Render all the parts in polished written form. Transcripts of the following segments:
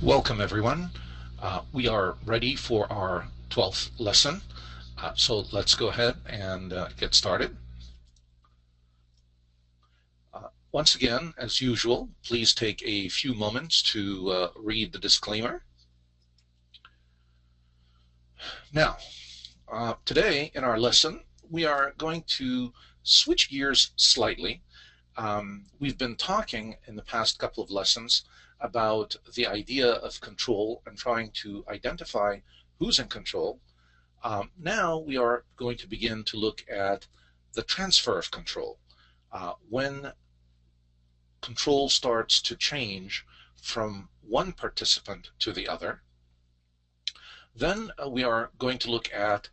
Welcome everyone. We are ready for our 12th lesson. So let's go ahead and get started. Once again, as usual, please take a few moments to read the disclaimer. Now, today in our lesson, we are going to switch gears slightly. We've been talking in the past couple of lessons about the idea of control and trying to identify who's in control. Now we are going to begin to look at the transfer of control. When control starts to change from one participant to the other, then we are going to look at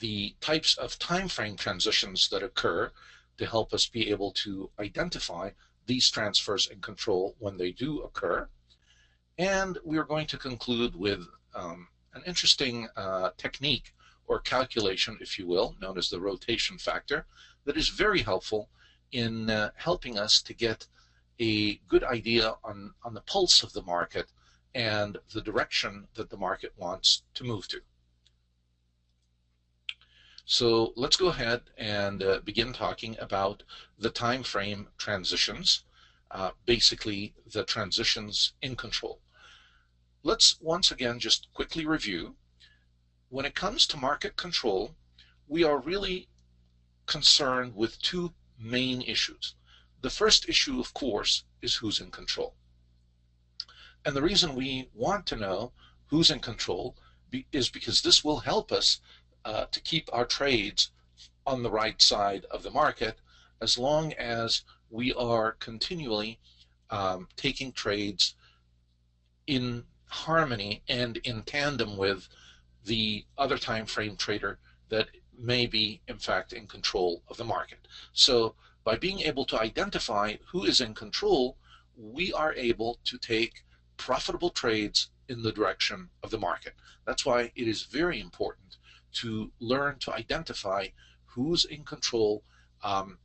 the types of time frame transitions that occur to help us be able to identify these transfers in control when they do occur. And we are going to conclude with an interesting technique or calculation, if you will, known as the rotation factor, that is very helpful in helping us to get a good idea on the pulse of the market and the direction that the market wants to move to. So let's go ahead and begin talking about the time frame transitions, basically the transitions in control. Let's once again just quickly review. When it comes to market control, we are really concerned with two main issues. The first issue, of course, is who's in control. And the reason we want to know who's in control is because this will help us to keep our trades on the right side of the market, as long as we are continually taking trades in harmony and in tandem with the other time frame trader that may be in fact in control of the market. So by being able to identify who is in control, we are able to take profitable trades in the direction of the market. That's why it is very important to learn to identify who's in control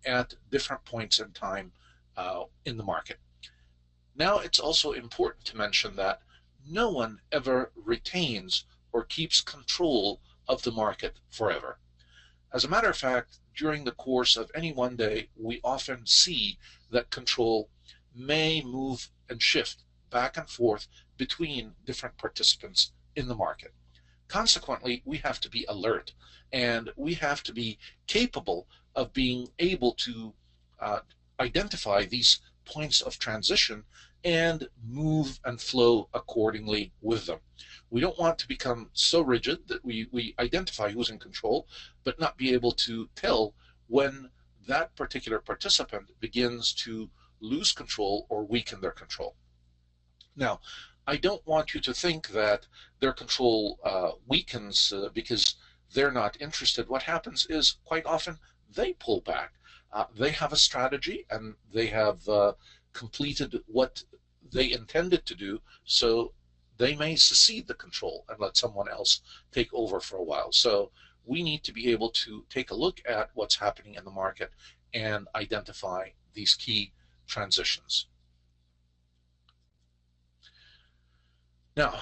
at different points in time in the market. Now, it's also important to mention that no one ever retains or keeps control of the market forever. As a matter of fact, during the course of any one day, we often see that control may move and shift back and forth between different participants in the market. Consequently, we have to be alert, and we have to be capable of being able to identify these points of transition and move and flow accordingly with them. We don't want to become so rigid that we identify who's in control, but not be able to tell when that particular participant begins to lose control or weaken their control. Now, I don't want you to think that their control weakens because they're not interested. What happens is quite often they pull back. They have a strategy and they have completed what they intended to do, so they may secede the control and let someone else take over for a while. So we need to be able to take a look at what's happening in the market and identify these key transitions. Now,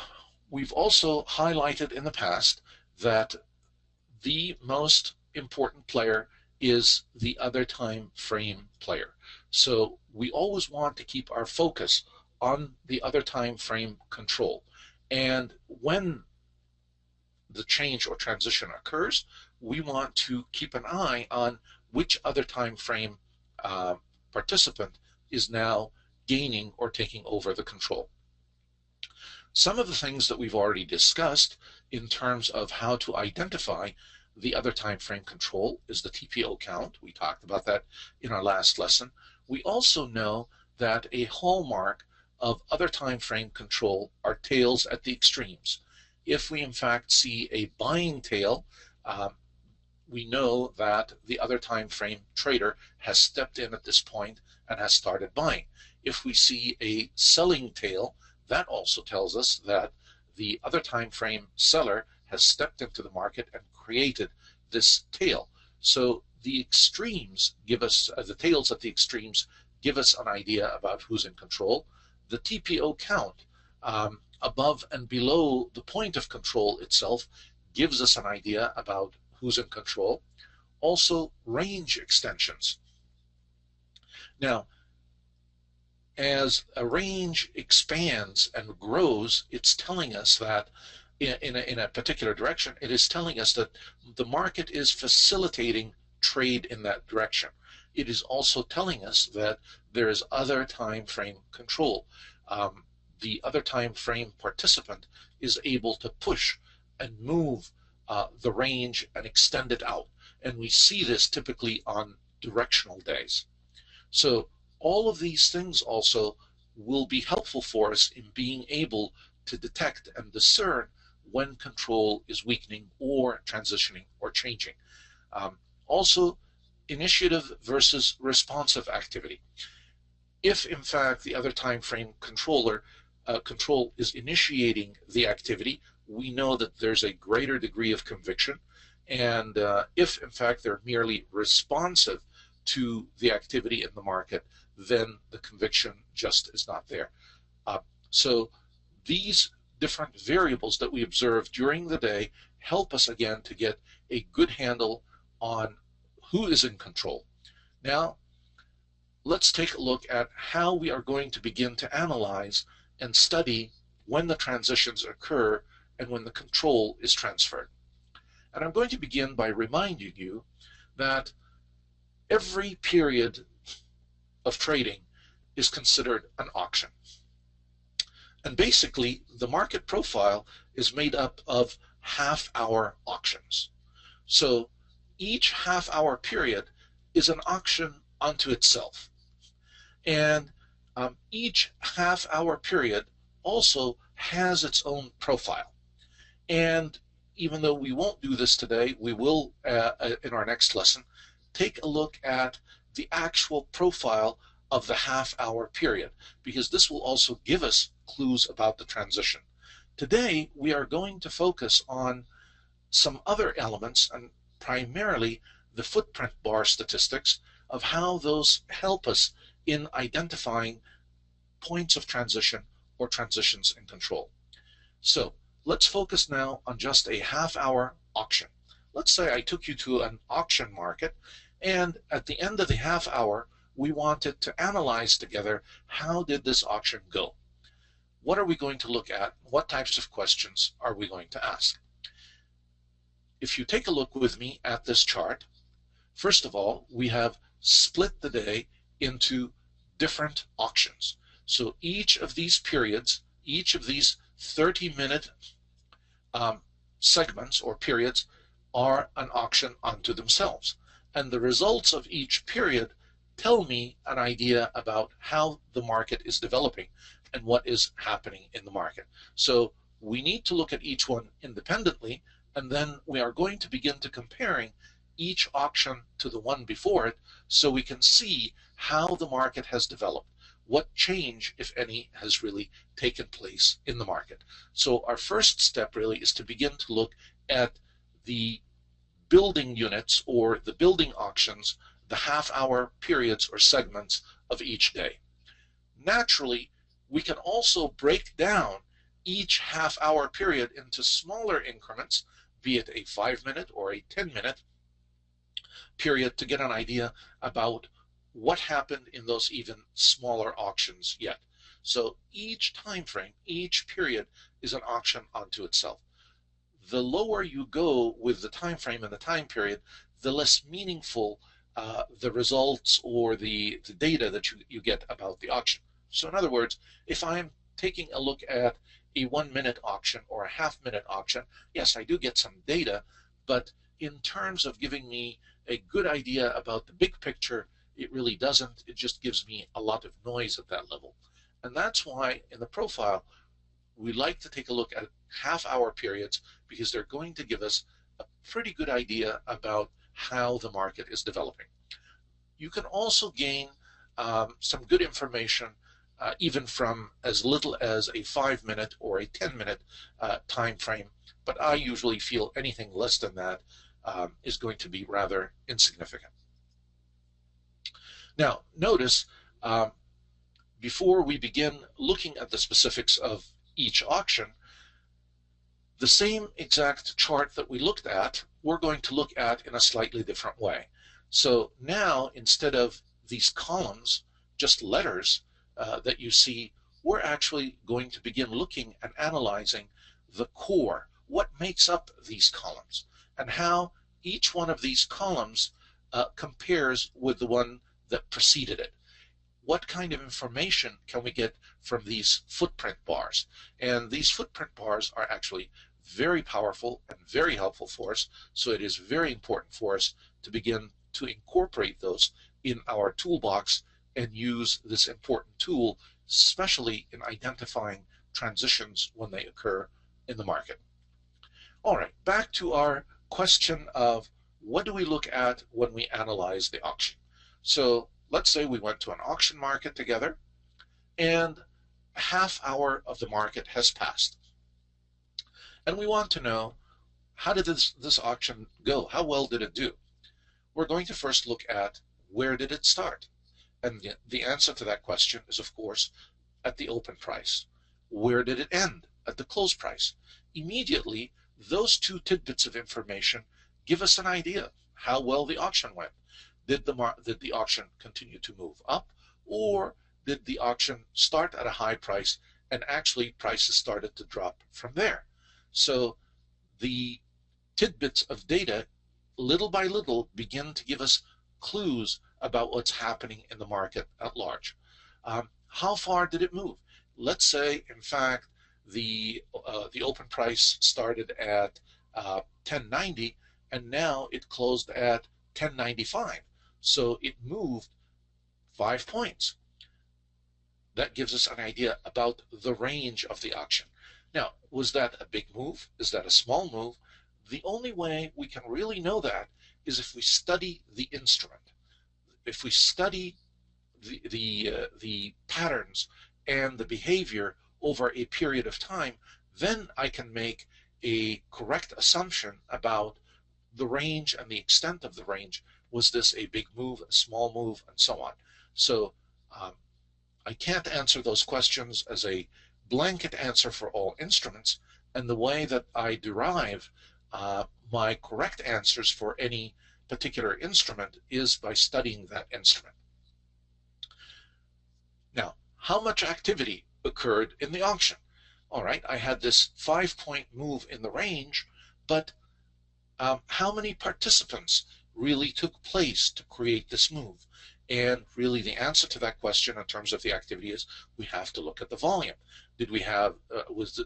we've also highlighted in the past that the most important player is the other time frame player. So we always want to keep our focus on the other time frame control. And when the change or transition occurs, we want to keep an eye on which other time frame participant is now gaining or taking over the control. Some of the things that we've already discussed in terms of how to identify the other time frame control is the TPO count. We talked about that in our last lesson. We also know that a hallmark of other time frame control are tails at the extremes. If we in fact see a buying tail, we know that the other time frame trader has stepped in at this point and has started buying. If we see a selling tail, that also tells us that the other time frame seller has stepped into the market and created this tail. So the extremes give us, the tails at the extremes give us an idea about who's in control. The TPO count above and below the point of control itself gives us an idea about who's in control. Also, range extensions. Now, as a range expands and grows, it's telling us that in a particular direction, it is telling us that the market is facilitating trade in that direction. It is also telling us that there is other time frame control. The other time frame participant is able to push and move the range and extend it out. And we see this typically on directional days. So all of these things also will be helpful for us in being able to detect and discern when control is weakening or transitioning or changing. Also, initiative versus responsive activity. If in fact the other time frame control is initiating the activity, we know that there's a greater degree of conviction. And if in fact they're merely responsive to the activity in the market, then the conviction just is not there. So these different variables that we observe during the day help us again to get a good handle on who is in control. Now, let's take a look at how we are going to begin to analyze and study when the transitions occur and when the control is transferred. And I'm going to begin by reminding you that every period of trading is considered an auction. And basically, the market profile is made up of half-hour auctions. So each half-hour period is an auction unto itself. And each half-hour period also has its own profile. And even though we won't do this today, we will, in our next lesson, take a look at the actual profile of the half-hour period, because this will also give us clues about the transition. Today, we are going to focus on some other elements, and primarily the footprint bar statistics of how those help us in identifying points of transition or transitions in control. So let's focus now on just a half-hour auction. Let's say I took you to an auction market, and at the end of the half hour, we wanted to analyze together how did this auction go. What are we going to look at? What types of questions are we going to ask? If you take a look with me at this chart, first of all, we have split the day into different auctions. So each of these periods, each of these 30-minute segments or periods are an auction unto themselves. And the results of each period tell me an idea about how the market is developing and what is happening in the market. So we need to look at each one independently, and then we are going to begin to comparing each auction to the one before it so we can see how the market has developed, what change, if any, has really taken place in the market. So our first step really is to begin to look at the building units or the building auctions, the half-hour periods or segments of each day. Naturally, we can also break down each half-hour period into smaller increments, be it a 5-minute or a 10-minute period, to get an idea about what happened in those even smaller auctions yet. So each time frame, each period is an auction unto itself. The lower you go with the time frame and the time period, the less meaningful the results or the data that you get about the auction. So in other words, if I'm taking a look at a 1-minute auction or a half-minute auction, yes, I do get some data, but in terms of giving me a good idea about the big picture, it really doesn't. It just gives me a lot of noise at that level. And that's why in the profile, we like to take a look at half-hour periods, because they're going to give us a pretty good idea about how the market is developing. You can also gain some good information even from as little as a 5-minute or a 10-minute time frame, but I usually feel anything less than that is going to be rather insignificant. Now, notice before we begin looking at the specifics of each auction, the same exact chart that we looked at, we're going to look at in a slightly different way. So now, instead of these columns, just letters that you see, we're actually going to begin looking and analyzing the core, what makes up these columns, and how each one of these columns compares with the one that preceded it. What kind of information can we get from these footprint bars? And these footprint bars are actually very powerful and very helpful for us, so it is very important for us to begin to incorporate those in our toolbox and use this important tool, especially in identifying transitions when they occur in the market. All right, back to our question of what do we look at when we analyze the auction? So let's say we went to an auction market together and half hour of the market has passed. And we want to know, how did this auction go? How well did it do? We're going to first look at, where did it start? And the answer to that question is, of course, at the open price. Where did it end? At the close price. Immediately, those two tidbits of information give us an idea how well the auction went. Did the auction continue to move up, or did the auction start at a high price and actually prices started to drop from there? So the tidbits of data, little by little, begin to give us clues about what's happening in the market at large. How far did it move? Let's say, in fact, the open price started at 1090 and now it closed at 1095. So it moved 5 points. That gives us an idea about the range of the auction. Now, was that a big move? Is that a small move? The only way we can really know that is if we study the instrument. If we study the patterns and the behavior over a period of time, then I can make a correct assumption about the range and the extent of the range. Was this a big move, a small move, and so on? So I can't answer those questions as a blanket answer for all instruments, and the way that I derive my correct answers for any particular instrument is by studying that instrument. Now, how much activity occurred in the auction? All right, I had this 5-point move in the range, but how many participants really took place to create this move? And really the answer to that question in terms of the activity is we have to look at the volume. Did we have,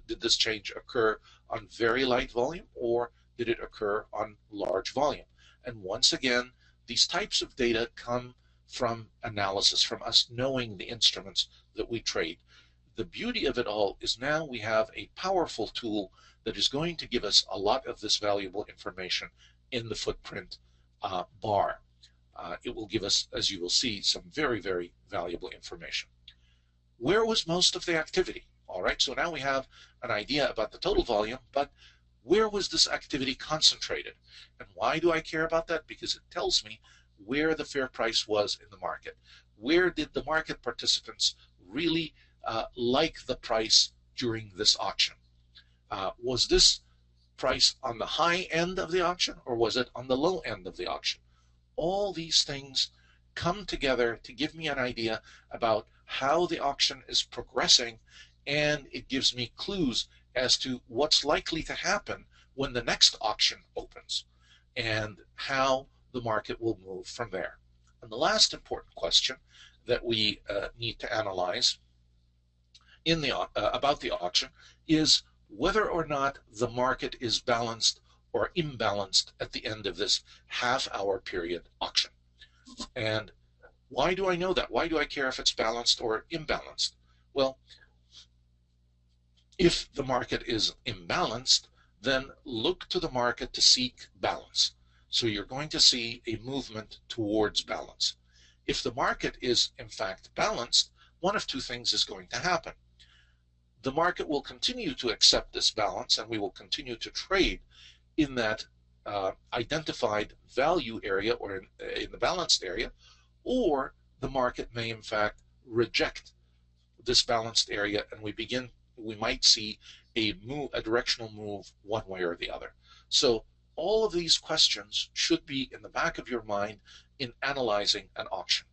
did this change occur on very light volume, or did it occur on large volume? And once again, these types of data come from analysis, from us knowing the instruments that we trade. The beauty of it all is now we have a powerful tool that is going to give us a lot of this valuable information in the footprint bar. It will give us, as you will see, some very, very valuable information. Where was most of the activity? All right, so now we have an idea about the total volume, but where was this activity concentrated? And why do I care about that? Because it tells me where the fair price was in the market. Where did the market participants really like the price during this auction? Was this price on the high end of the auction, or was it on the low end of the auction? All these things come together to give me an idea about how the auction is progressing, and it gives me clues as to what's likely to happen when the next auction opens and how the market will move from there. And the last important question that we need to analyze in the about the auction is whether or not the market is balanced or imbalanced at the end of this half-hour period auction. And why do I know that? Why do I care if it's balanced or imbalanced? Well, if the market is imbalanced, then look to the market to seek balance. So you're going to see a movement towards balance. If the market is in fact balanced, one of two things is going to happen. The market will continue to accept this balance, and we will continue to trade in that identified value area, or in the balanced area, or the market may in fact reject this balanced area, and we begin we might see a directional move one way or the other. So all of these questions should be in the back of your mind in analyzing an auction.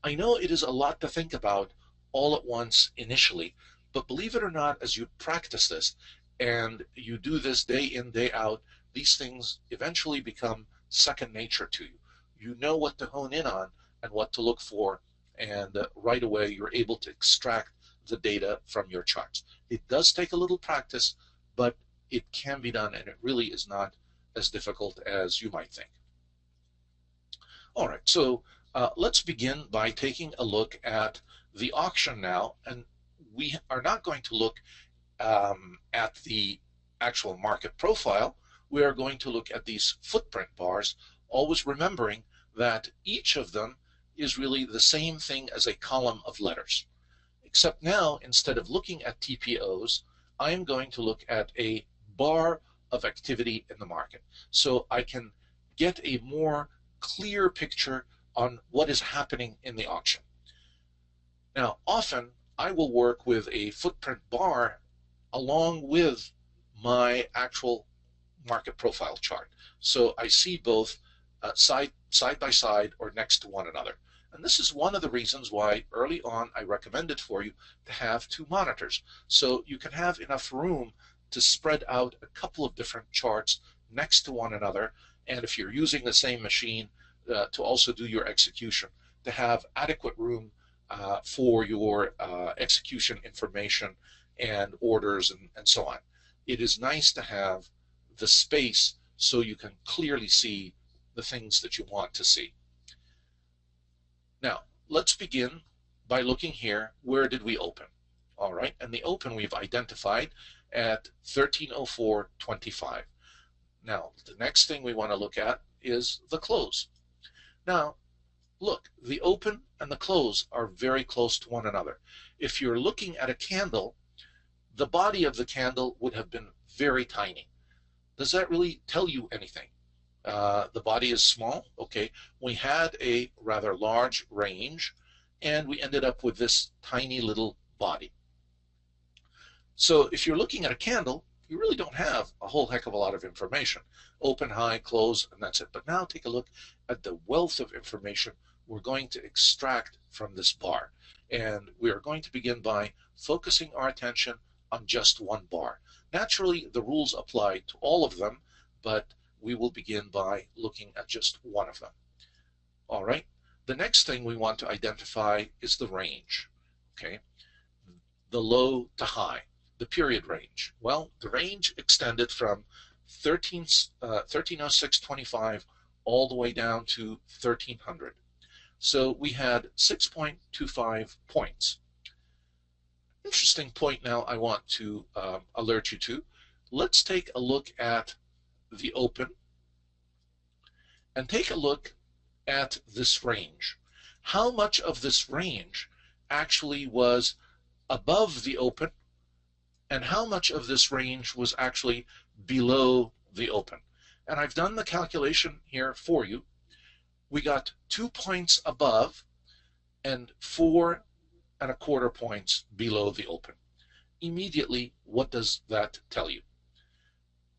I know it is a lot to think about all at once initially, but believe it or not, as you practice this and you do this day in, day out, these things eventually become second nature to you. You know what to hone in on and what to look for, and right away you're able to extract the data from your charts. It does take a little practice, but it can be done, and it really is not as difficult as you might think. All right, so let's begin by taking a look at the auction now, and we are not going to look at the actual market profile. We are going to look at these footprint bars, always remembering that each of them is really the same thing as a column of letters. Except now, instead of looking at TPOs, I am going to look at a bar of activity in the market. So I can get a more clear picture on what is happening in the auction. Now, often I will work with a footprint bar along with my actual market profile chart. So I see both side by side or next to one another. And this is one of the reasons why early on I recommended for you to have two monitors. So you can have enough room to spread out a couple of different charts next to one another. And if you're using the same machine to also do your execution, to have adequate room for your execution information and orders and so on. It is nice to have the space so you can clearly see the things that you want to see. Now, let's begin by looking here. Where did we open? All right, and the open we've identified at 1304.25. Now, the next thing we want to look at is the close. Now, look, the open and the close are very close to one another. If you're looking at a candle, the body of the candle would have been very tiny. Does that really tell you anything? The body is small. Okay, we had a rather large range, and we ended up with this tiny little body. So if you're looking at a candle, you really don't have a whole heck of a lot of information. Open, high, close, and that's it. But now take a look at the wealth of information we're going to extract from this bar. And we are going to begin by focusing our attention on just one bar. Naturally, the rules apply to all of them, but we will begin by looking at just one of them. All right. The next thing we want to identify is the range. Okay. The low to high, the period range. Well, the range extended from 1306.25 all the way down to 1300. So we had 6.25 points. Interesting point now I want to alert you to. Let's take a look at the open and take a look at this range. How much of this range actually was above the open and how much of this range was actually below the open? And I've done the calculation here for you. We got 2 points above and 4.25 points below the open. Immediately, what does that tell you?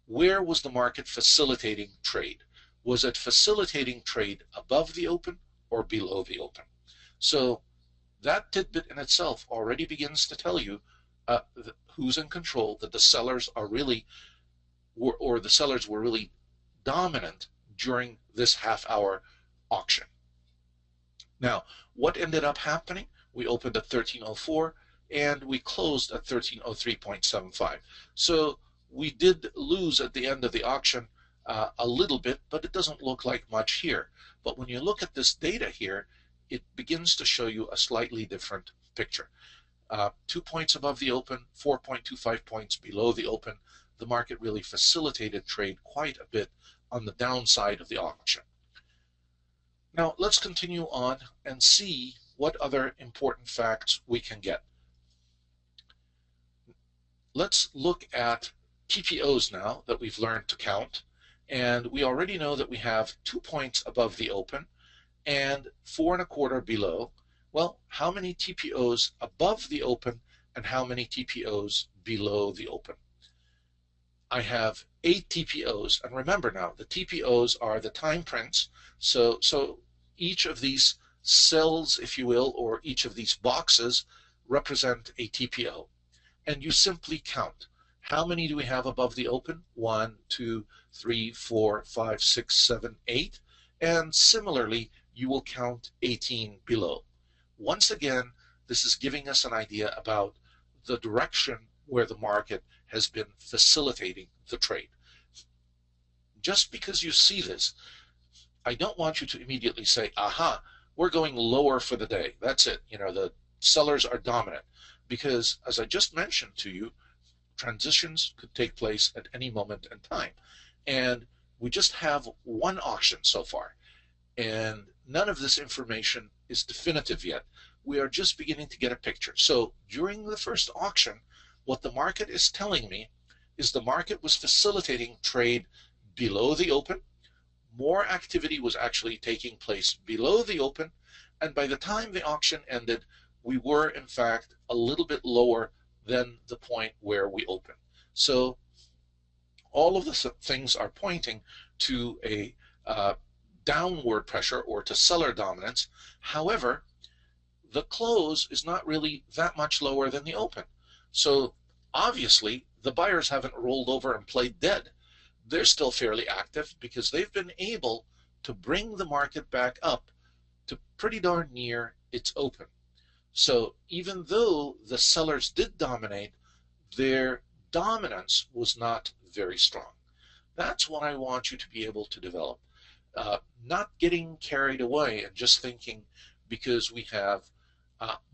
Where was the market facilitating trade? Was it facilitating trade above the open or below the open? So that tidbit in itself already begins to tell you who's in control, that the sellers are really, or the sellers were really dominant during this half-hour auction. Now, what ended up happening? We opened at 1304 and we closed at 1303.75. So we did lose at the end of the auction a little bit, but it doesn't look like much here. But when you look at this data here, it begins to show you a slightly different picture. 2 points above the open, 4.25 points below the open. The market really facilitated trade quite a bit on the downside of the auction. Now let's continue on and see what other important facts we can get. Let's look at TPOs now that we've learned to count, and we already know that we have 2 points above the open and 4.25 below. Well, how many TPOs above the open and how many TPOs below the open. I have 8 TPOs, and remember now, the TPOs are the time prints, so each of these cells, if you will, or each of these boxes represent a TPO. And you simply count. How many do we have above the open? 1, 2, 3, 4, 5, 6, 7, 8. And similarly, you will count 18 below. Once again, this is giving us an idea about the direction where the market has been facilitating the trade. Just because you see this, I don't want you to immediately say, aha, we're going lower for the day. That's it. You know, the sellers are dominant. Because as I just mentioned to you, transitions could take place at any moment in time. And we just have one auction so far. And none of this information is definitive yet. We are just beginning to get a picture. So during the first auction, what the market is telling me is the market was facilitating trade below the open. More activity was actually taking place below the open. And by the time the auction ended, we were in fact a little bit lower than the point where we opened. So all of the things are pointing to a downward pressure or to seller dominance. However, the close is not really that much lower than the open. So obviously the buyers haven't rolled over and played dead. They're still fairly active because they've been able to bring the market back up to pretty darn near its open. So even though the sellers did dominate, their dominance was not very strong. That's what I want you to be able to develop. Not getting carried away and just thinking because we have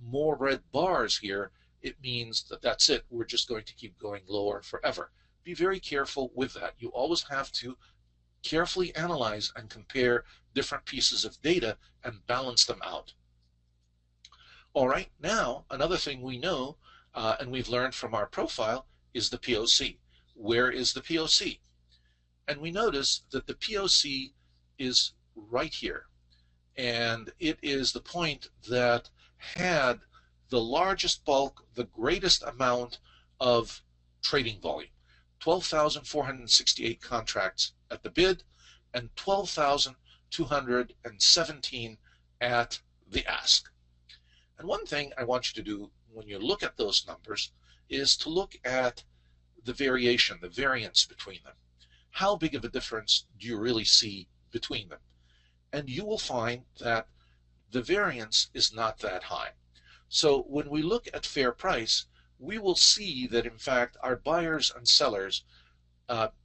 more red bars here, it means that that's it. We're just going to keep going lower forever. Be very careful with that. You always have to carefully analyze and compare different pieces of data and balance them out. All right, now another thing we know and we've learned from our profile is the POC. Where is the POC? And we notice that the POC is right here. And it is the point that had the largest bulk, the greatest amount of trading volume. 12,468 contracts at the bid and 12,217 at the ask. And one thing I want you to do when you look at those numbers is to look at the variation, the variance between them. How big of a difference do you really see between them? And you will find that the variance is not that high. So when we look at fair price, we will see that in fact our buyers and sellers,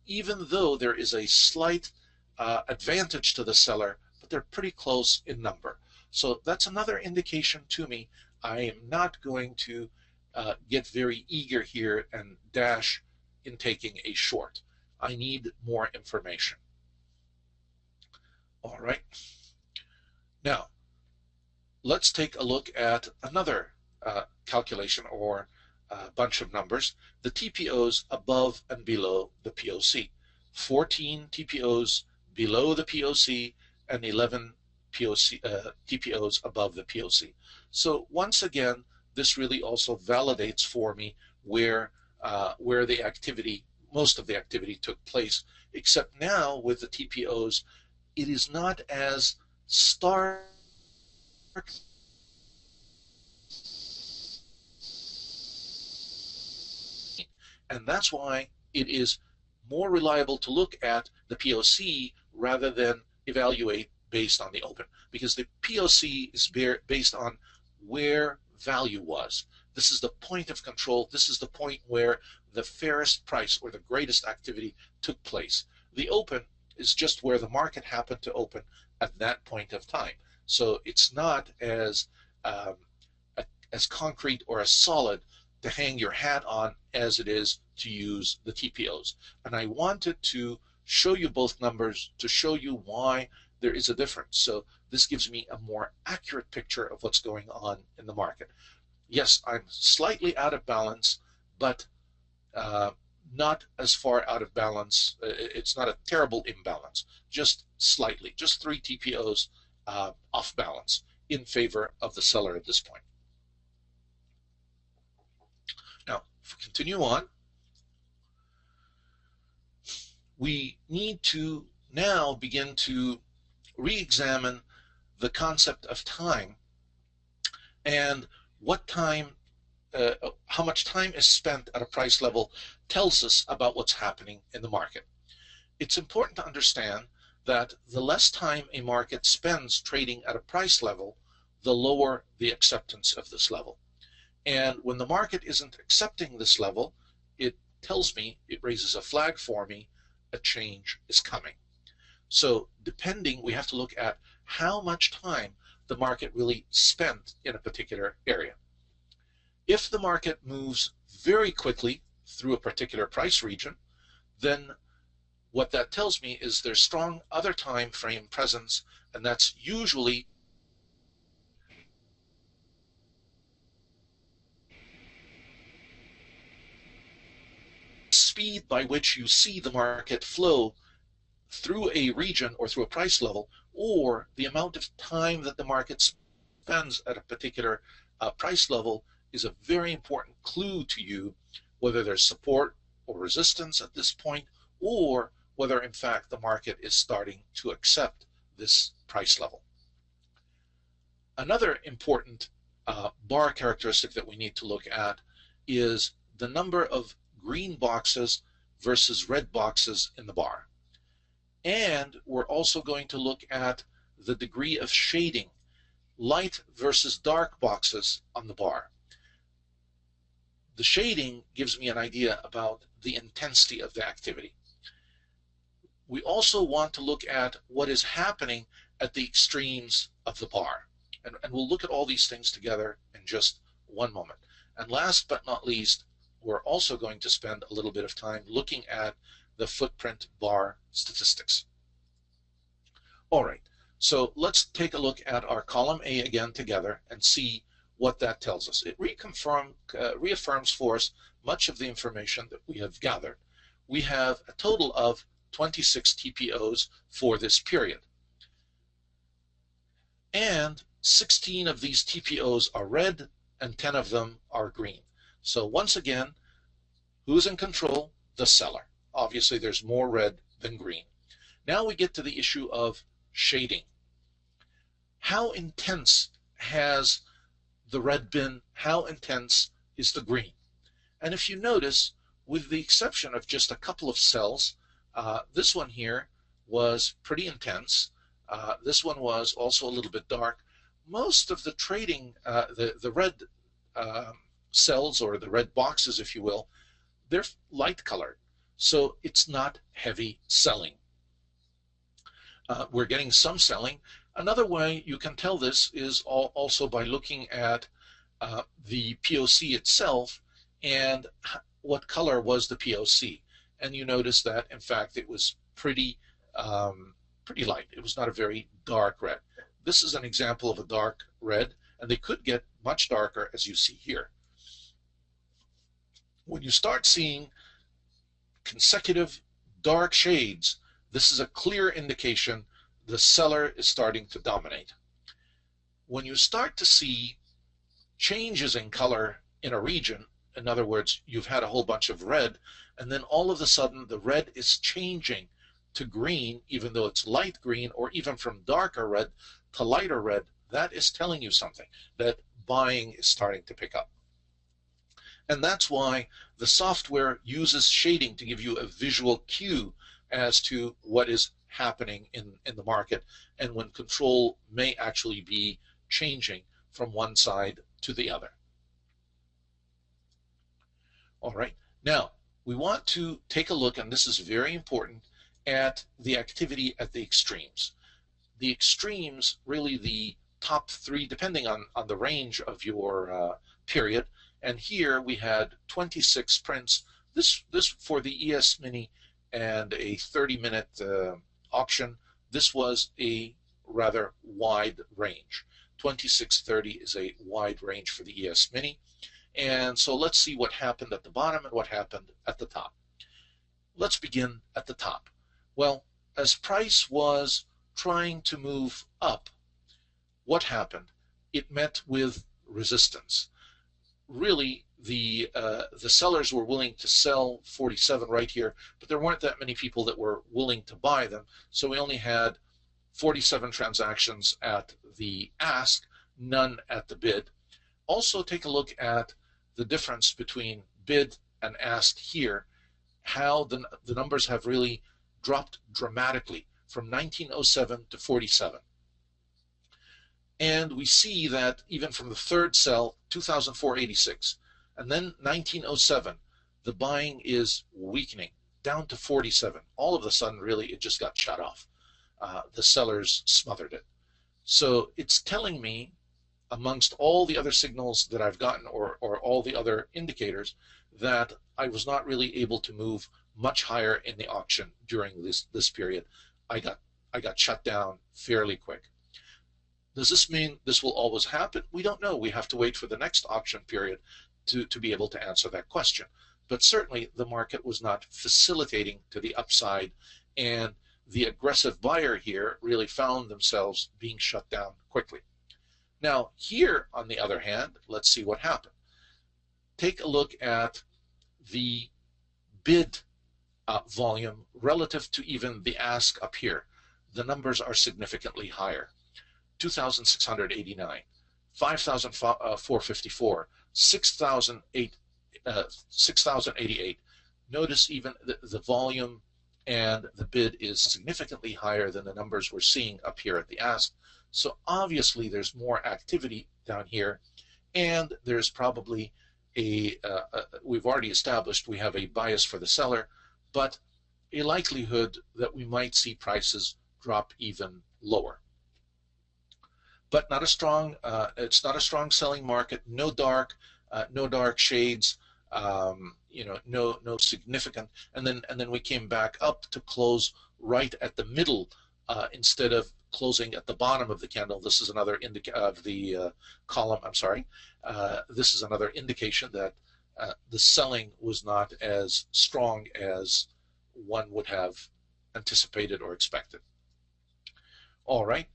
even though there is a slight advantage to the seller, but they're pretty close in number. So that's another indication to me. I am not going to get very eager here and dash in taking a short. I need more information. All right. Now, let's take a look at another calculation or bunch of numbers, the TPOs above and below the POC. 14 TPOs below the POC and 11 TPOs above the POC. So once again, this really also validates for me where the activity, most of the activity took place, except now with the TPOs, it is not as stark and that's why it is more reliable to look at the POC rather than evaluate based on the open, because the POC is based on where value was. This is the point of control. This is the point where the fairest price or the greatest activity took place. The open is just where the market happened to open at that point of time. So it's not as concrete or as solid to hang your hat on as it is to use the TPOs. And I wanted to show you both numbers to show you why there is a difference. So this gives me a more accurate picture of what's going on in the market. Yes, I'm slightly out of balance, but not as far out of balance. It's not a terrible imbalance, just slightly, just 3 TPOs off balance in favor of the seller at this point. Now, if we continue on, we need to now begin to re-examine the concept of time and what time, how much time is spent at a price level tells us about what's happening in the market. It's important to understand that the less time a market spends trading at a price level, the lower the acceptance of this level. And when the market isn't accepting this level, it tells me, it raises a flag for me, a change is coming. So depending, we have to look at how much time the market really spent in a particular area. If the market moves very quickly through a particular price region, then what that tells me is there's strong other time frame presence, and that's usually speed by which you see the market flow through a region or through a price level, or the amount of time that the market spends at a particular price level is a very important clue to you whether there's support or resistance at this point, or whether in fact the market is starting to accept this price level. Another important bar characteristic that we need to look at is the number of green boxes versus red boxes in the bar. And we're also going to look at the degree of shading, light versus dark boxes on the bar. The shading gives me an idea about the intensity of the activity. We also want to look at what is happening at the extremes of the bar. And we'll look at all these things together in just one moment. And last but not least, we're also going to spend a little bit of time looking at the footprint bar statistics. All right, so let's take a look at our column A again together and see what that tells us. It reaffirms for us much of the information that we have gathered. We have a total of 26 TPOs for this period. And 16 of these TPOs are red and 10 of them are green. So once again, who's in control? The seller. Obviously, there's more red than green. Now we get to the issue of shading. How intense has the red been? How intense is the green? And if you notice, with the exception of just a couple of cells, this one here was pretty intense. This one was also a little bit dark. Most of the trading, the red cells, or the red boxes, if you will, they're light colored. So it's not heavy selling. We're getting some selling. Another way you can tell this is also by looking at the POC itself and what color was the POC. And you notice that, in fact, it was pretty light. It was not a very dark red. This is an example of a dark red, and they could get much darker, as you see here. When you start seeing consecutive dark shades, this is a clear indication the seller is starting to dominate. When you start to see changes in color in a region, in other words, you've had a whole bunch of red, and then all of a sudden the red is changing to green, even though it's light green, or even from darker red to lighter red, that is telling you something, that buying is starting to pick up. And that's why the software uses shading to give you a visual cue as to what is happening in the market, and when control may actually be changing from one side to the other. All right, now we want to take a look, and this is very important, at the activity at the extremes. The extremes, really the top three, depending on the range of your period. And here we had 26 prints. This for the ES Mini and a 30-minute auction. This was a rather wide range. 2630 is a wide range for the ES Mini. And so let's see what happened at the bottom and what happened at the top. Let's begin at the top. Well, as price was trying to move up, what happened? It met with resistance. Really, the sellers were willing to sell 47 right here, but there weren't that many people that were willing to buy them. So we only had 47 transactions at the ask, none at the bid. Also take a look at the difference between bid and ask here, how the numbers have really dropped dramatically from 1907 to 47. And we see that even from the third sell, 2004-86, and then 1907, the buying is weakening down to 47. All of a sudden, really, it just got shut off. The sellers smothered it. So it's telling me, amongst all the other signals that I've gotten, or all the other indicators, that I was not really able to move much higher in the auction during this period. I got shut down fairly quick. Does this mean this will always happen? We don't know. We have to wait for the next auction period to be able to answer that question. But certainly the market was not facilitating to the upside, and the aggressive buyer here really found themselves being shut down quickly. Now here, on the other hand, let's see what happened. Take a look at the bid volume relative to even the ask up here. The numbers are significantly higher. 2,689, 5,454, 6,088. Notice even the volume and the bid is significantly higher than the numbers we're seeing up here at the ask. So obviously there's more activity down here, and there's probably we've already established we have a bias for the seller, but a likelihood that we might see prices drop even lower. But not a strong, it's not a strong selling market. No dark shades. No significant. And then we came back up to close right at the middle instead of closing at the bottom of the candle. This is another of the column. I'm sorry. This is another indication that the selling was not as strong as one would have anticipated or expected. All right.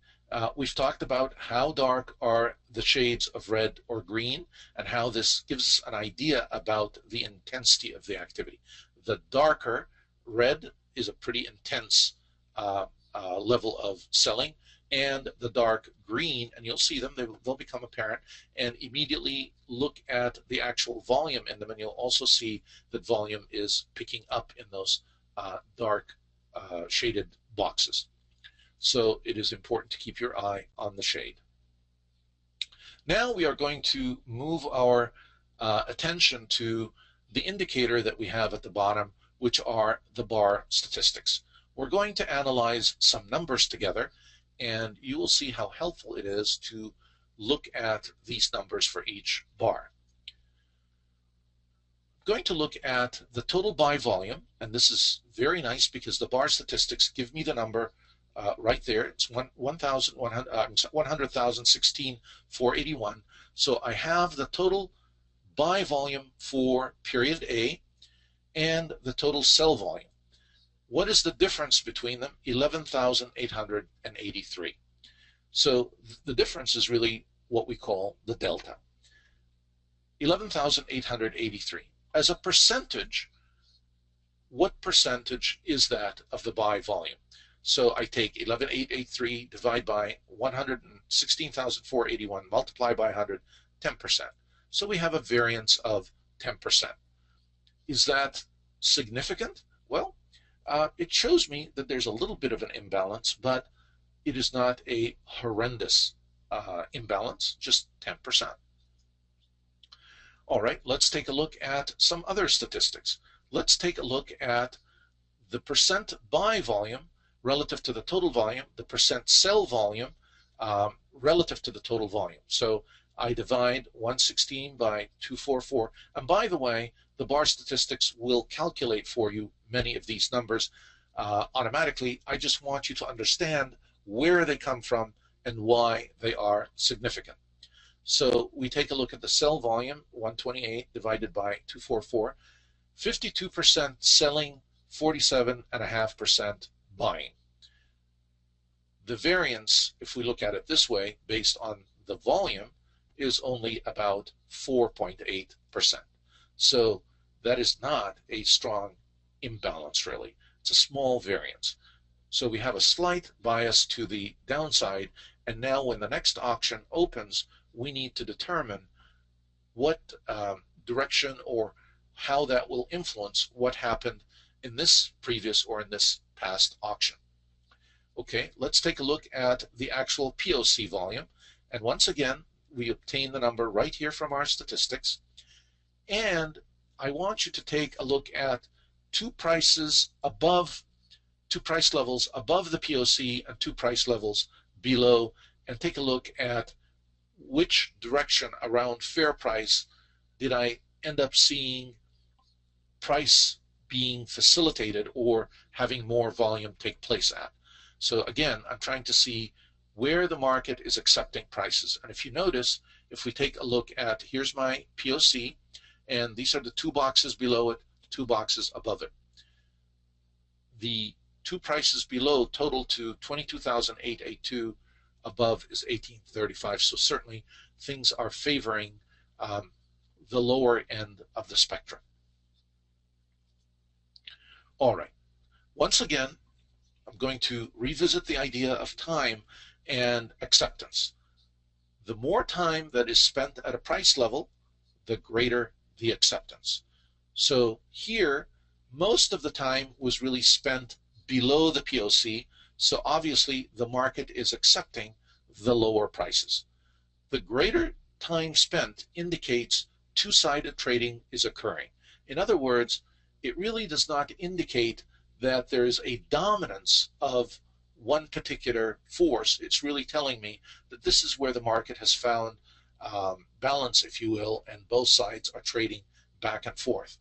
We've talked about how dark are the shades of red or green, and how this gives us an idea about the intensity of the activity. The darker red is a pretty intense level of selling, and the dark green, and you'll see them, they'll become apparent, and immediately look at the actual volume in them, and you'll also see that volume is picking up in those dark shaded boxes. So it is important to keep your eye on the shade. Now we are going to move our attention to the indicator that we have at the bottom, which are the bar statistics. We're going to analyze some numbers together, and you will see how helpful it is to look at these numbers for each bar. I'm going to look at the total buy volume, and this is very nice because the bar statistics give me the number right there. It's 100,016,481. So I have the total buy volume for period A and the total sell volume. What is the difference between them? 11,883. So the difference is really what we call the delta. 11,883. As a percentage, what percentage is that of the buy volume? So I take 11,883 divide by 116,481 multiply by 100, 10%. So we have a variance of 10%. Is that significant? Well, it shows me that there's a little bit of an imbalance, but it is not a horrendous imbalance, just 10%. All right, let's take a look at some other statistics. Let's take a look at the percent buy volume relative to the total volume, the percent sell volume relative to the total volume. So I divide 116 by 244. And by the way, the bar statistics will calculate for you many of these numbers automatically. I just want you to understand where they come from and why they are significant. So we take a look at the sell volume, 128 divided by 244, 52% selling, 47.5% buying. The variance, if we look at it this way, based on the volume, is only about 4.8%. So that is not a strong imbalance, really. It's a small variance. So we have a slight bias to the downside, and now when the next auction opens, we need to determine what direction or how that will influence what happened in this previous or in this past auction. Okay, let's take a look at the actual POC volume. And once again, we obtain the number right here from our statistics. And I want you to take a look at two price levels above the POC and two price levels below, and take a look at which direction around fair price did I end up seeing price being facilitated or having more volume take place at. So again, I'm trying to see where the market is accepting prices. And if you notice, if we take a look at, here's my POC, and these are the two boxes below it, two boxes above it. The two prices below total to 22,882, above is 1835. So certainly things are favoring the lower end of the spectrum. All right. Once again, I'm going to revisit the idea of time and acceptance. The more time that is spent at a price level, the greater the acceptance. So here, most of the time was really spent below the POC, so obviously the market is accepting the lower prices. The greater time spent indicates two-sided trading is occurring. In other words, it really does not indicate that there is a dominance of one particular force. It's really telling me that this is where the market has found balance, if you will, and both sides are trading back and forth.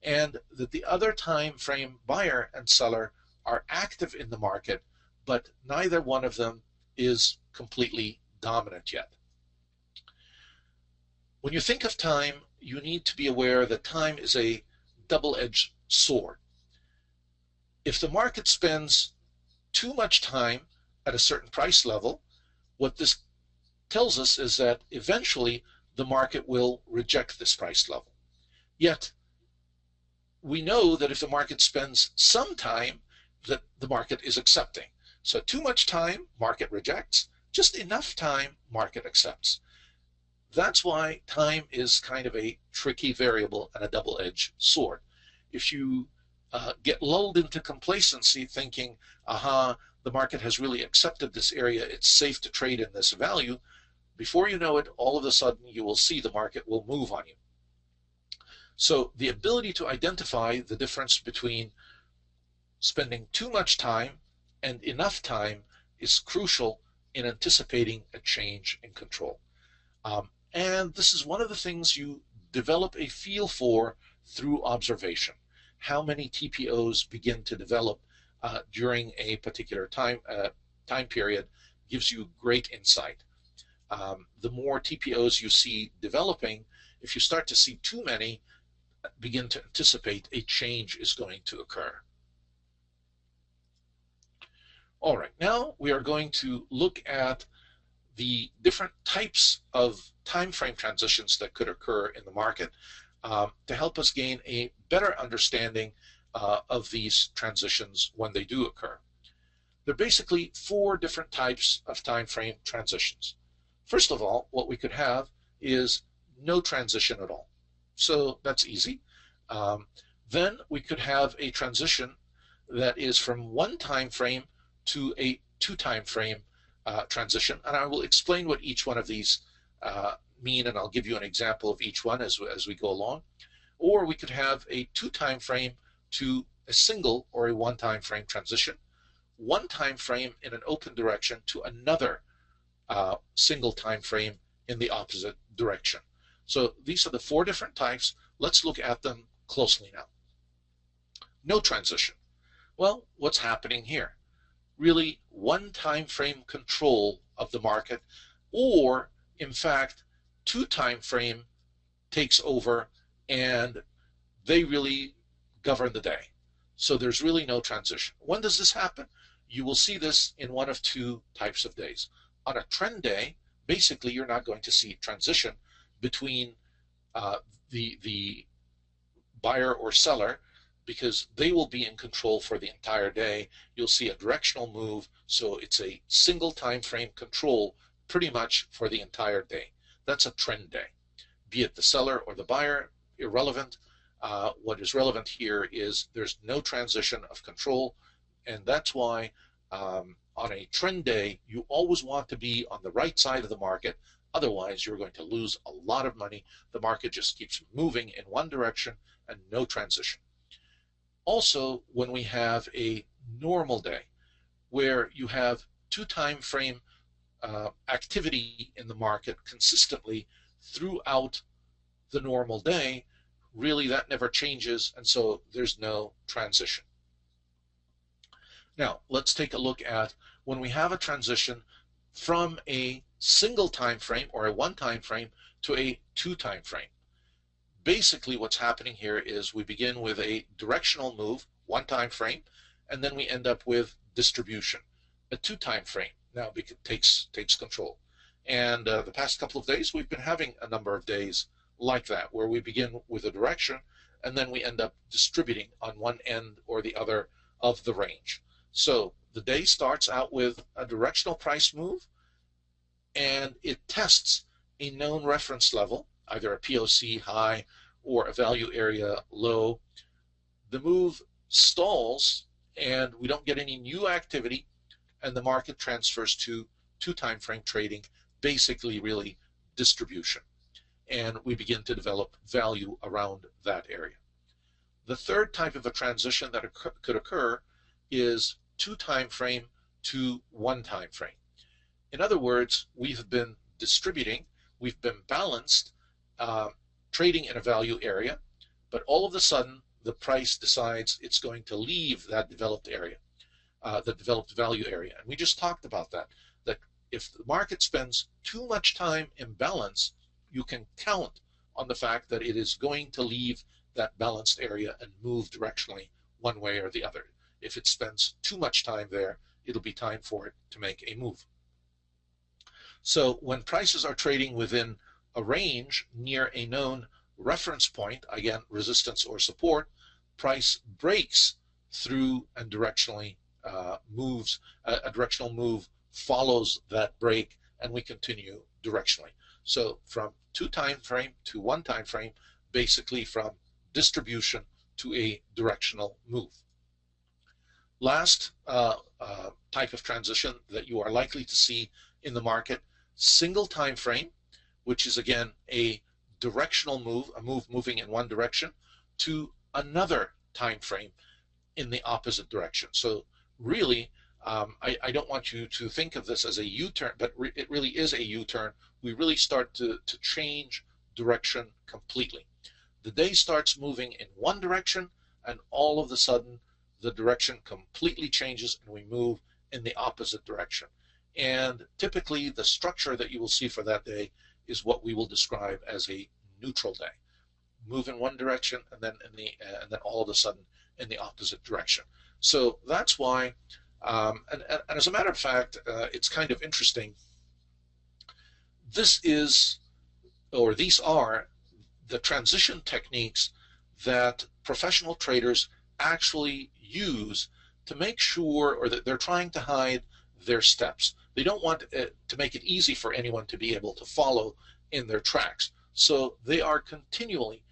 And that the other time frame buyer and seller are active in the market, but neither one of them is completely dominant yet. When you think of time, you need to be aware that time is a double-edged sword. If the market spends too much time at a certain price level, what this tells us is that eventually the market will reject this price level. Yet, we know that if the market spends some time, that the market is accepting. So too much time, market rejects. Just enough time, market accepts. That's why time is kind of a tricky variable and a double-edged sword. If you get lulled into complacency thinking, aha, the market has really accepted this area, it's safe to trade in this value, before you know it, all of a sudden you will see the market will move on you. So the ability to identify the difference between spending too much time and enough time is crucial in anticipating a change in control. And this is one of the things you develop a feel for through observation. How many TPOs begin to develop during a particular time period gives you great insight. The more TPOs you see developing, if you start to see too many, begin to anticipate a change is going to occur. All right, now we are going to look at the different types of time frame transitions that could occur in the market to help us gain a better understanding of these transitions when they do occur. There are basically four different types of time frame transitions. First of all, what we could have is no transition at all. So that's easy. Then we could have a transition that is from one time frame to a two time frame transition, and I will explain what each one of these mean, and I'll give you an example of each one as we go along. Or we could have a two time frame to a single or a one time frame transition, one time frame in an open direction to another single time frame in the opposite direction. So these are the four different types. Let's look at them closely now. No transition. Well, what's happening here? Really one time frame control of the market, or in fact two time frame takes over and they really govern the day. So there's really no transition. When does this happen? You will see this in one of two types of days. On a trend day, basically you're not going to see transition between the buyer or seller, because they will be in control for the entire day. You'll see a directional move, so it's a single time frame control pretty much for the entire day. That's a trend day. Be it the seller or the buyer, irrelevant. What is relevant here is there's no transition of control, and that's why on a trend day, you always want to be on the right side of the market. Otherwise, you're going to lose a lot of money. The market just keeps moving in one direction and no transition. Also, when we have a normal day where you have two time frame activity in the market consistently throughout the normal day, really that never changes, and so there's no transition. Now, let's take a look at when we have a transition from a single time frame or a one time frame to a two time frame. Basically what's happening here is we begin with a directional move, one time frame, and then we end up with distribution, a two time frame. Now it takes control. And the past couple of days we've been having a number of days like that, where we begin with a direction and then we end up distributing on one end or the other of the range. So the day starts out with a directional price move, and it tests a known reference level, either a POC high or a value area low. The move stalls and we don't get any new activity, and the market transfers to two time frame trading, basically really distribution. And we begin to develop value around that area. The third type of a transition that could occur is two time frame to one time frame. In other words, we've been distributing, we've been balanced, trading in a value area, but all of a sudden the price decides it's going to leave that developed area, the developed value area. And we just talked about that if the market spends too much time in balance, you can count on the fact that it is going to leave that balanced area and move directionally one way or the other. If it spends too much time there, it'll be time for it to make a move. So when prices are trading within a range near a known reference point, again, resistance or support, price breaks through and directionally moves. A directional move follows that break, and we continue directionally. So from two time frame to one time frame, basically from distribution to a directional move. Last type of transition that you are likely to see in the market, single time frame, which is again a directional move, a move moving in one direction, to another time frame in the opposite direction. So really, I don't want you to think of this as a U-turn, but it really is a U-turn. We really start to change direction completely. The day starts moving in one direction, and all of a sudden the direction completely changes and we move in the opposite direction. And typically the structure that you will see for that day is what we will describe as a neutral day. Move in one direction and then all of a sudden in the opposite direction. So that's why, and as a matter of fact, it's kind of interesting. These are the transition techniques that professional traders actually use to make sure, or that they're trying to hide their steps. They don't want to make it easy for anyone to be able to follow in their tracks. So they are continually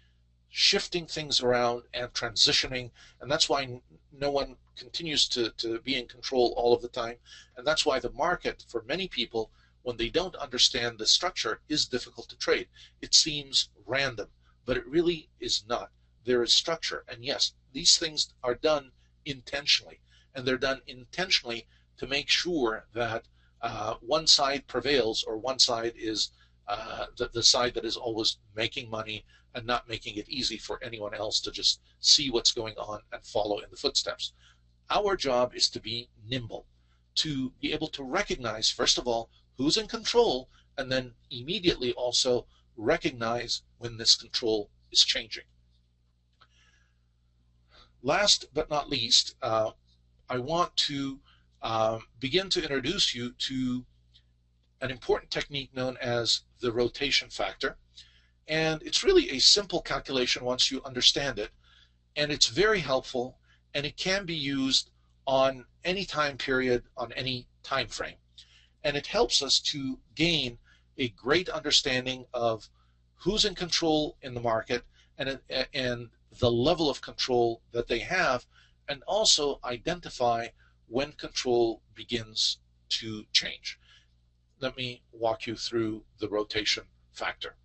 shifting things around and transitioning, and that's why no one continues to be in control all of the time. And that's why the market, for many people, when they don't understand the structure, is difficult to trade. It seems random, but it really is not. There is structure, and yes, these things are done intentionally, and they're done intentionally to make sure that one side prevails, or one side is the side that is always making money and not making it easy for anyone else to just see what's going on and follow in the footsteps. Our job is to be nimble, to be able to recognize, first of all, who's in control, and then immediately also recognize when this control is changing. Last but not least, I want to begin to introduce you to an important technique known as the rotation factor. And it's really a simple calculation once you understand it, and it's very helpful, and it can be used on any time period, on any time frame. And it helps us to gain a great understanding of who's in control in the market, and the level of control that they have, and also identify when control begins to change. Let me walk you through the rotation factor.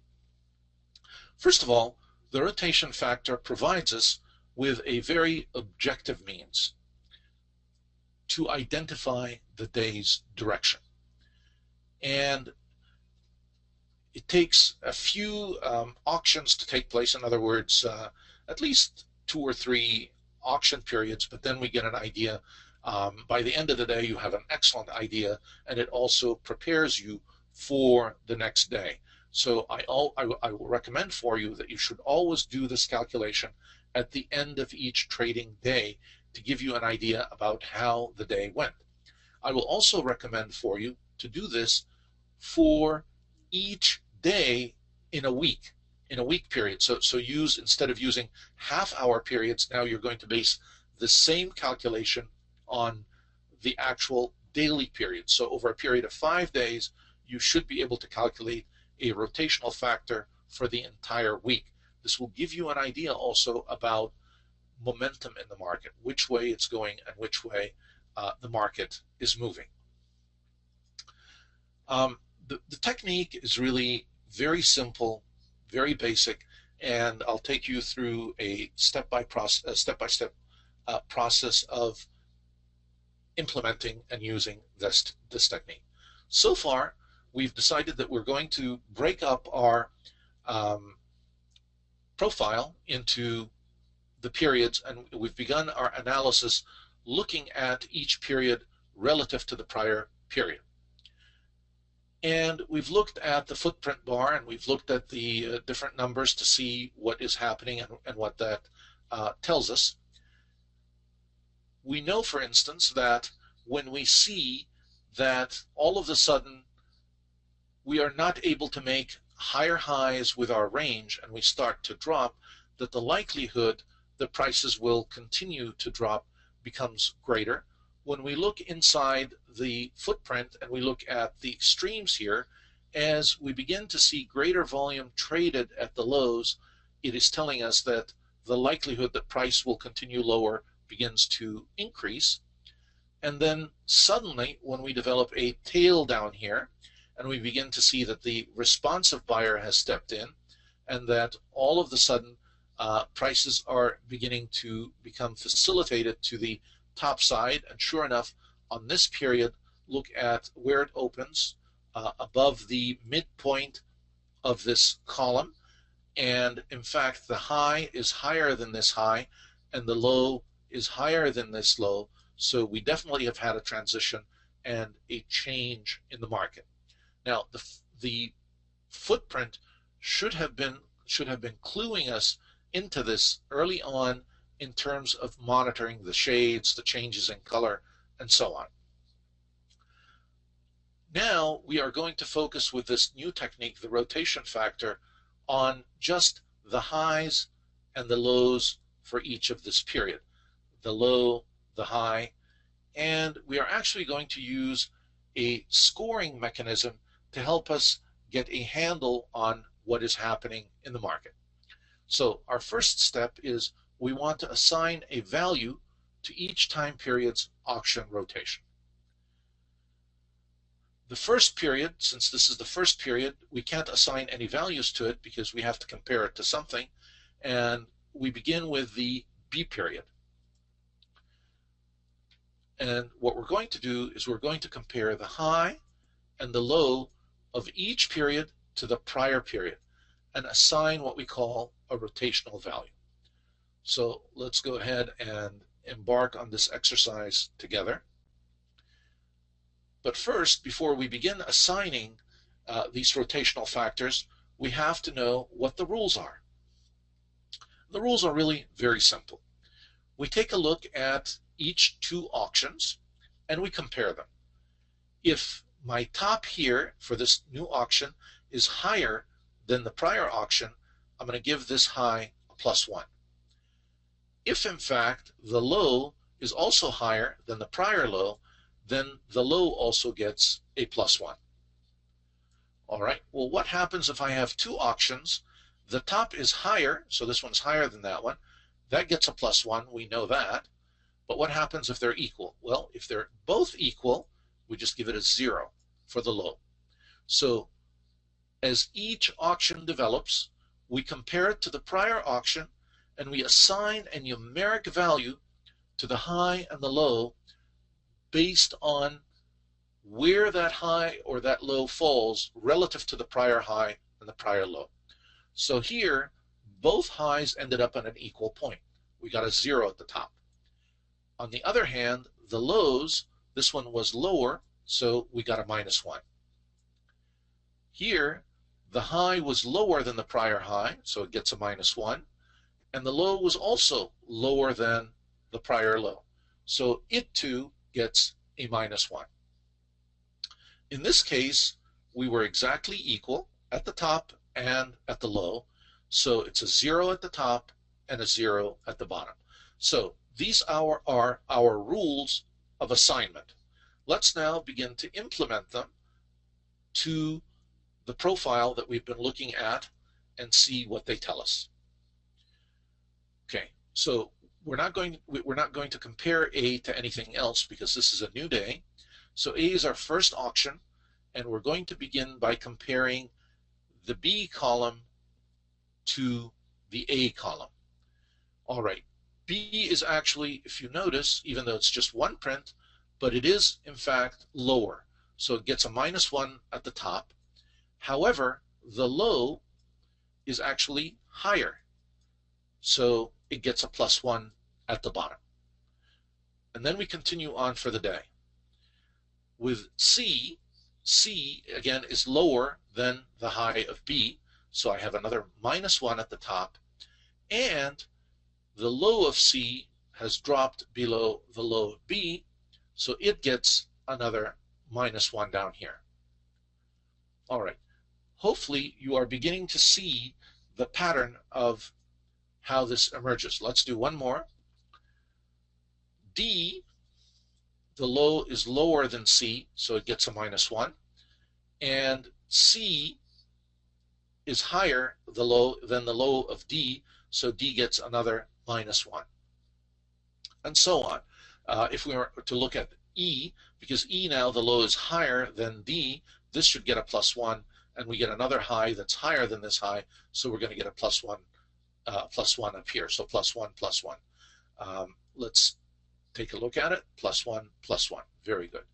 First of all, the rotation factor provides us with a very objective means to identify the day's direction. And it takes a few auctions to take place. In other words, at least 2 or 3 auction periods, but then we get an idea. By the end of the day, you have an excellent idea, and it also prepares you for the next day. So I will recommend for you that you should always do this calculation at the end of each trading day to give you an idea about how the day went. I will also recommend for you to do this for each day in a week period. So use, instead of using half-hour periods, now you're going to base the same calculation on the actual daily period. So over a period of 5 days, you should be able to calculate a rotational factor for the entire week. This will give you an idea also about momentum in the market, which way it's going and which way the market is moving. The technique is really very simple, very basic, and I'll take you through a step-by-step process of implementing and using this technique. So far, we've decided that we're going to break up our profile into the periods, and we've begun our analysis looking at each period relative to the prior period. And we've looked at the footprint bar, and we've looked at the different numbers to see what is happening and what that tells us. We know, for instance, that when we see that all of a sudden we are not able to make higher highs with our range and we start to drop, that the likelihood that prices will continue to drop becomes greater. When we look inside the footprint and we look at the extremes here, as we begin to see greater volume traded at the lows, it is telling us that the likelihood that price will continue lower begins to increase. And then suddenly, when we develop a tail down here, and we begin to see that the responsive buyer has stepped in, and that all of a sudden prices are beginning to become facilitated to the top side, and sure enough, on this period, look at where it opens above the midpoint of this column, and in fact the high is higher than this high and the low is higher than this low. So we definitely have had a transition and a change in the market. Now the footprint should have been cluing us into this early on in terms of monitoring the shades, the changes in color, and so on. Now we are going to focus with this new technique, the rotation factor, on just the highs and the lows for each of this period. The low, the high, and we are actually going to use a scoring mechanism to help us get a handle on what is happening in the market. So our first step is we want to assign a value to each time period's auction rotation. The first period, since this is the first period, we can't assign any values to it because we have to compare it to something, and we begin with the B period. And what we're going to do is we're going to compare the high and the low of each period to the prior period and assign what we call a rotational value. So let's go ahead and embark on this exercise together. But first, before we begin assigning these rotational factors, we have to know what the rules are. The rules are really very simple. We take a look at each 2 auctions and we compare them. If my top here for this new auction is higher than the prior auction, I'm going to give this high a +1. If in fact the low is also higher than the prior low, then the low also gets a +1. All right, well, what happens if I have two auctions? The top is higher, so this one's higher than that one. That gets a +1, we know that. But what happens if they're equal? Well, if they're both equal, we just give it a 0 for the low. So as each auction develops, we compare it to the prior auction, and we assign a numeric value to the high and the low based on where that high or that low falls relative to the prior high and the prior low. So here, both highs ended up at an equal point. We got a 0 at the top. On the other hand, the lows, this one was lower, so we got a -1. Here, the high was lower than the prior high, so it gets a -1, and the low was also lower than the prior low, so it too gets a -1. In this case, we were exactly equal at the top and at the low, so it's a 0 at the top and a 0 at the bottom. So these are our rules of assignment. Let's now begin to implement them to the profile that we've been looking at and see what they tell us. Okay, so we're not going to compare A to anything else because this is a new day. So A is our first auction, and we're going to begin by comparing the B column to the A column. All right, B is actually, if you notice, even though it's just one print, but it is in fact lower. So it gets a -1 at the top. However, the low is actually higher. So it gets a +1 at the bottom. And then we continue on for the day. With C, C again is lower than the high of B. So I have another -1 at the top. And the low of C has dropped below the low of B, so it gets another -1 down here. All right. Hopefully you are beginning to see the pattern of how this emerges. Let's do one more. D, the low is lower than C, so it gets a -1. And C is higher than the low of D, so D gets another -1. And so on. If we were to look at E, because E now the low is higher than D, this should get a +1, and we get another high that's higher than this high, so we're going to get a +1 up here. So +1, +1. Let's take a look at it. +1, +1. Very good.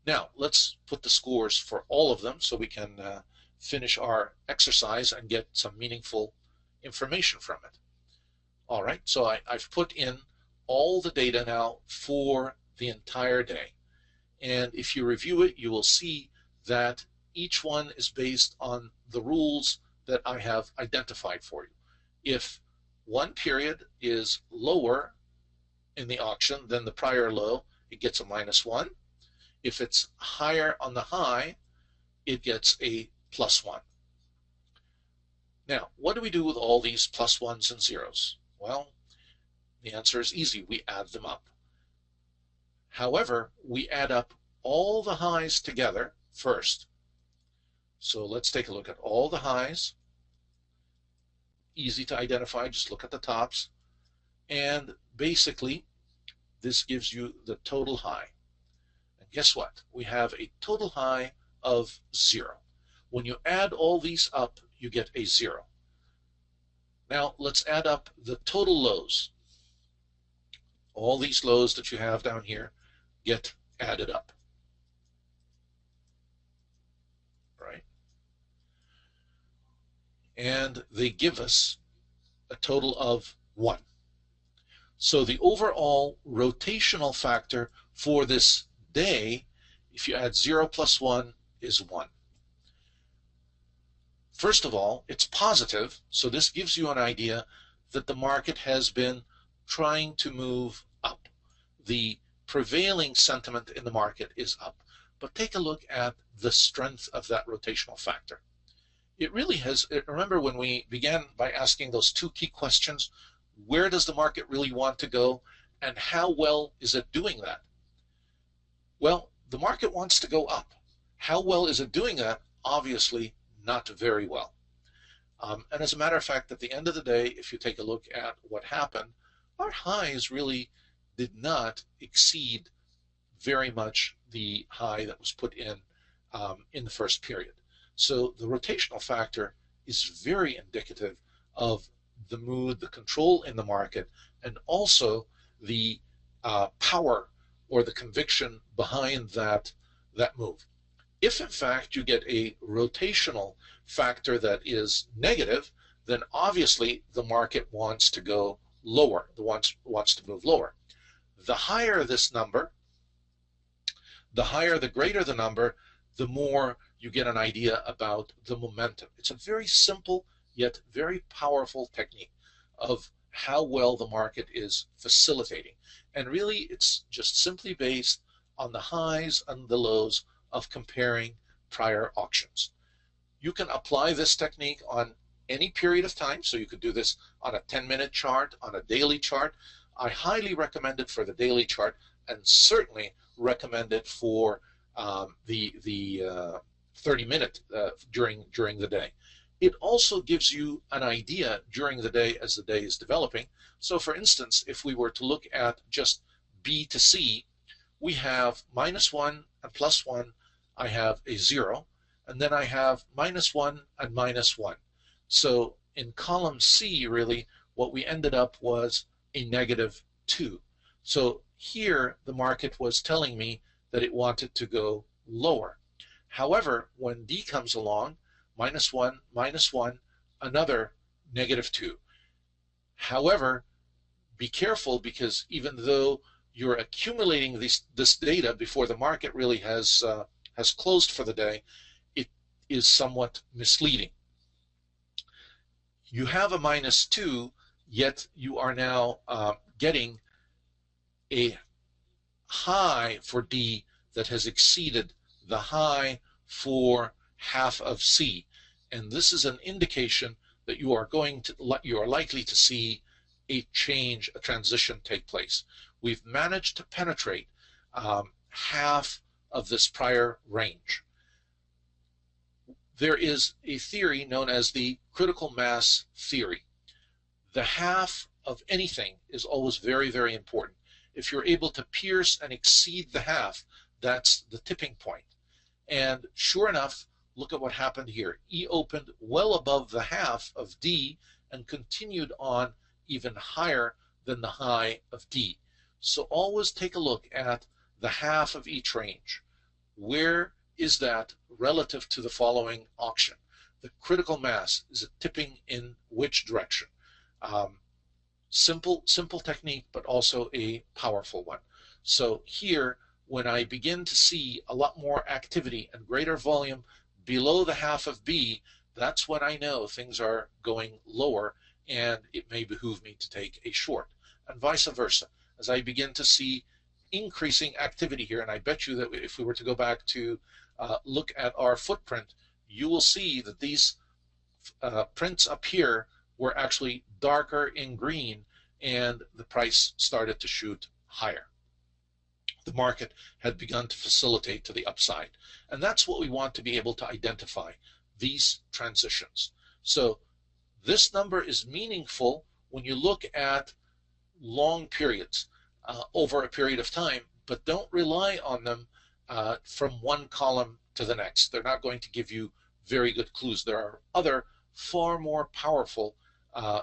Now let's put the scores for all of them so we can finish our exercise and get some meaningful information from it. All right, so I've put in all the data now for the entire day. And if you review it, you will see that each one is based on the rules that I have identified for you. If one period is lower in the auction than the prior low, it gets a -1. If it's higher on the high, it gets a +1. Now, what do we do with all these +1s and 0s? Well, the answer is easy. We add them up. However, we add up all the highs together first. So let's take a look at all the highs. Easy to identify, just look at the tops. And basically, this gives you the total high. And guess what? We have a total high of 0. When you add all these up, you get a 0. Now let's add up the total lows. All these lows that you have down here get added up. Right? And they give us a total of 1. So the overall rotational factor for this day, if you add 0 + 1, is 1. First of all, it's positive, so this gives you an idea that the market has been trying to move up. The prevailing sentiment in the market is up. But take a look at the strength of that rotational factor. It really has, remember when we began by asking those two key questions, Where does the market really want to go, and how well is it doing that? Well, the market wants to go up. How well is it doing that? Obviously, not very well. And as a matter of fact, at the end of the day, if you take a look at what happened, our highs really did not exceed very much the high that was put in the first period. So the rotational factor is very indicative of the mood, the control in the market, and also the power or the conviction behind that move. If in fact you get a rotational factor that is negative, then obviously the market wants to go lower, wants to move lower. The higher this number, the greater the number, the more you get an idea about the momentum. It's a very simple yet very powerful technique of how well the market is facilitating. And really, it's just simply based on the highs and the lows of comparing prior auctions. You can apply this technique on any period of time, so you could do this on a 10-minute chart, on a daily chart. I highly recommend it for the daily chart, and certainly recommend it for the 30-minute during the day. It also gives you an idea during the day as the day is developing. So for instance, if we were to look at just B to C, we have -1 and +1. I have a 0, and then I have -1 and -1. So in column C, really, what we ended up was a -2. So here the market was telling me that it wanted to go lower. However, when D comes along, -1, -1, another -2. However, be careful, because even though you're accumulating this data before the market really has closed for the day, it is somewhat misleading. You have a -2, yet you are now getting a high for D that has exceeded the high for half of C, and this is an indication that you are likely to see a change, a transition take place. We've managed to penetrate half of this prior range. There is a theory known as the critical mass theory. The half of anything is always very, very important. If you're able to pierce and exceed the half, that's the tipping point. And sure enough, look at what happened here. E opened well above the half of D and continued on even higher than the high of D. So always take a look at the half of each range. Where is that relative to the following auction? The critical mass, is it tipping in which direction? Simple technique, but also a powerful one. So here, when I begin to see a lot more activity and greater volume below the half of B, that's when I know things are going lower, and it may behoove me to take a short, and vice versa. As I begin to see increasing activity here, and I bet you that if we were to go back to look at our footprint, you will see that these prints up here were actually darker in green, and the price started to shoot higher. The market had begun to facilitate to the upside. And that's what we want to be able to identify, these transitions. So this number is meaningful when you look at long periods over a period of time, but don't rely on them from one column to the next. They're not going to give you very good clues. There are other far more powerful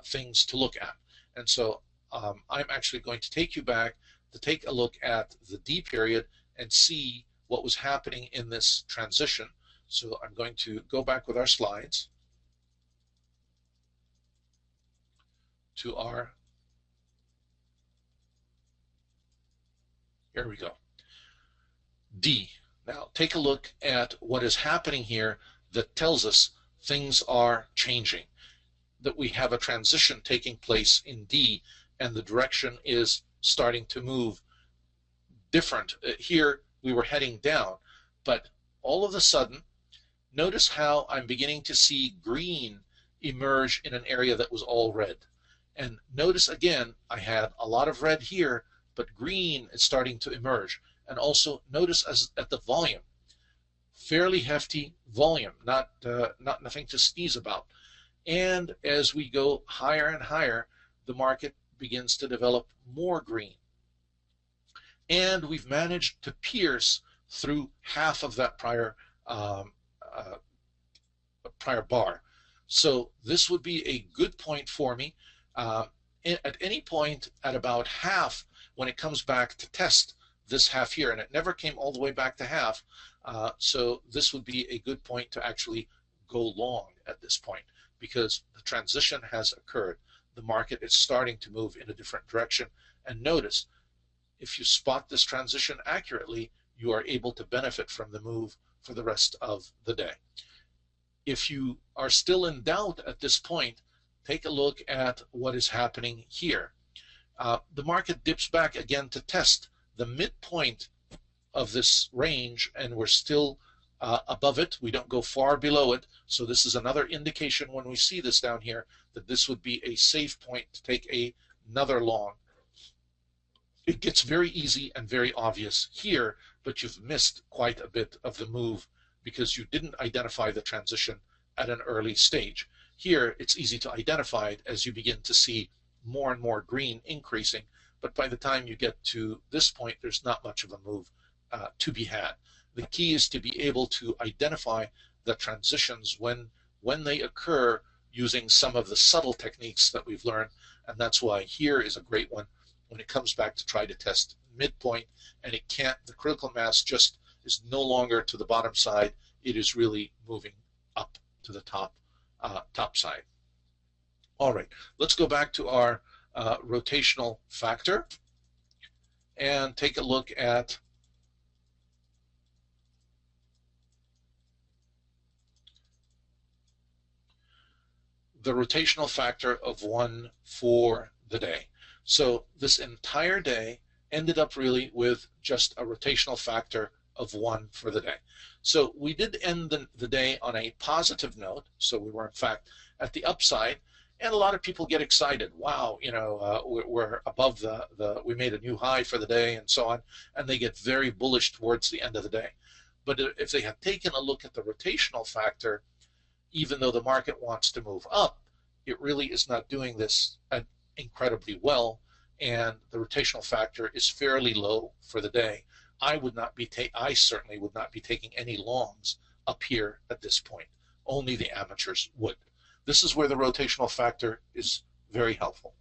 things to look at. And so I'm actually going to take you back to take a look at the D period and see what was happening in this transition. So I'm going to go back with our slides to our, here we go, D. Now take a look at what is happening here that tells us things are changing, that we have a transition taking place in D, and the direction is starting to move different. Here we were heading down, but all of a sudden, notice how I'm beginning to see green emerge in an area that was all red. And notice again, I had a lot of red here, but green is starting to emerge. And also notice at the volume, fairly hefty volume, not nothing to sneeze about. And as we go higher and higher, the market begins to develop more green. And we've managed to pierce through half of that prior bar. So this would be a good point for me. At any point at about half, when it comes back to test this half here, and it never came all the way back to half, so this would be a good point to actually go long at this point, because the transition has occurred. The market is starting to move in a different direction. And notice, if you spot this transition accurately, you are able to benefit from the move for the rest of the day. If you are still in doubt at this point, take a look at what is happening here. The market dips back again to test the midpoint of this range, and we're still above it. We don't go far below it. So this is another indication when we see this down here that this would be a safe point to take another long. It gets very easy and very obvious here, but you've missed quite a bit of the move because you didn't identify the transition at an early stage. Here, it's easy to identify it as you begin to see more and more green increasing, but by the time you get to this point, there's not much of a move to be had. The key is to be able to identify the transitions when they occur using some of the subtle techniques that we've learned, and that's why here is a great one when it comes back to try to test midpoint, and it can't, the critical mass just is no longer to the bottom side, it is really moving up to the top side. All right, let's go back to our rotational factor and take a look at the rotational factor of 1 for the day. So this entire day ended up really with just a rotational factor of 1 for the day. So we did end the day on a positive note. So we were in fact at the upside, and a lot of people get excited. Wow, you know, we're above we made a new high for the day and so on, and they get very bullish towards the end of the day. But if they have taken a look at the rotational factor, even though the market wants to move up, it really is not doing this incredibly well, and the rotational factor is fairly low for the day. I certainly would not be taking any longs up here at this point. Only the amateurs would. This is where the rotational factor is very helpful.